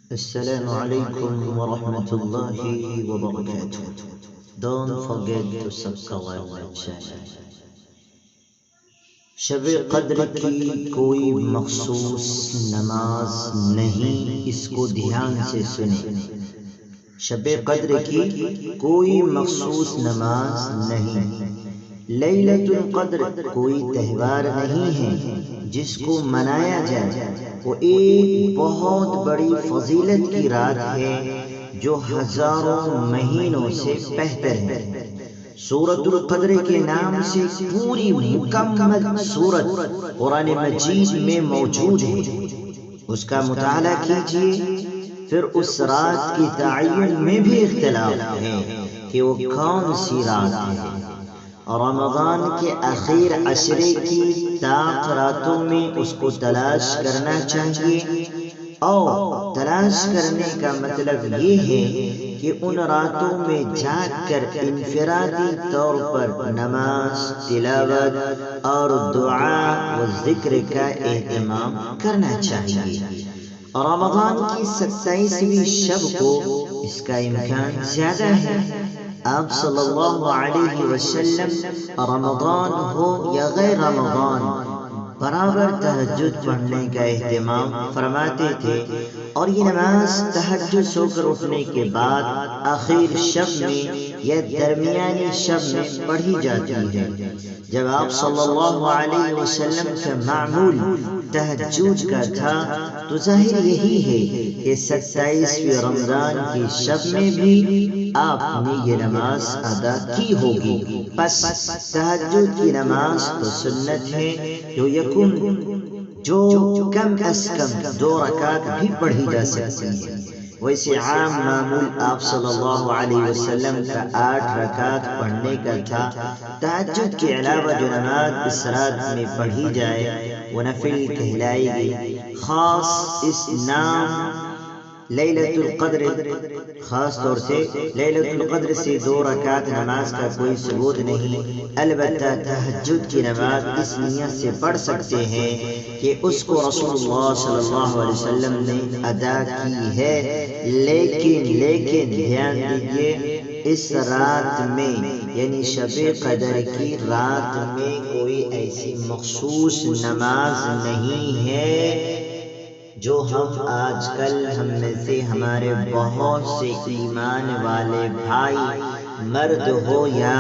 Assalamu alaikum wa rahmatullahi wa barakatuh. Don't forget to subscribe my channel. شب قدر کی کوئی مخصوص نماز نہیں، اس کو دھیان سے سنیں۔ شب قدر کی کوئی مخصوص نماز نہیں، لیلۃ القدر کوئی تہوار نہیں ہے جس کو منایا جائے، وہ ایک بہت بڑی فضیلت کی رات ہے جو ہزاروں مہینوں سے بہتر ہے۔ سورۃ القدر کے نام سے پوری مکمل سورت قرآن مجید میں موجود ہے، اس کا مطالعہ کیجیے۔ پھر اس رات کی تعین میں بھی اختلاف ہے کہ وہ کون سی رات ہے۔ رمضان کے آخر عشرے کی طاق راتوں میں اس کو تلاش کرنا چاہیے، اور تلاش کرنے کا مطلب یہ ہے کہ ان راتوں میں جاگ کر انفرادی طور پر نماز، تلاوت اور دعا و ذکر کا اہتمام کرنا چاہیے۔ رمضان کی 27ویں شب کو اس کا امکان زیادہ ہے۔ آپ صلی اللہ علیہ وسلم رمضان ہو یا غیر رمضان برابر تہجد پڑھنے کا اہتمام فرماتے تھے، اور یہ نماز تہجد سو کر اٹھنے کے بعد آخر شب میں یا درمیانی شب میں پڑھی جاتی ہے۔ جب آپ صلی اللہ علیہ وسلم کا معمول تہجد کا تھا تو ظاہر یہی ہے کہ 27ویں رمضان کی شب میں بھی آپ نے یہ نماز ادا کی ہوگی۔ پس تہجد کی نماز تو سنت ہے جو کم از کم 2 رکعت بھی پڑھی جا سکتی ہے۔ ویسے عام معمول آپ صلی اللہ علیہ وسلم کا 8 رکعت پڑھنے کا تھا۔ تہجد کے علاوہ جو نماز اس رات میں پڑھی جائے وہ نفل کہلائی گئی۔ خاص اس نام لیلۃ القدر، خاص طور سے لیلۃ القدر سے 2 رکعت نماز کا کوئی ثبوت نہیں، البتہ تہجد کی نماز اس نیت سے پڑھ سکتے ہیں کہ اس کو رسول اللہ صلی اللہ علیہ وسلم نے ادا کی ہے، لیکن دھیان دیجیے، اس رات میں یعنی شب قدر کی رات میں کوئی ایسی مخصوص نماز نہیں ہے جو ہم آج کل ہم میں سے ہمارے بہت سے ایمان والے بھائی، مرد ہو یا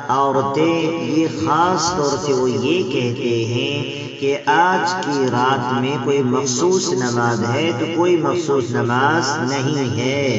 عورتیں، یہ خاص طور سے وہ یہ کہتے ہیں کہ آج کی رات میں کوئی مخصوص نماز ہے، تو کوئی مخصوص نماز نہیں ہے۔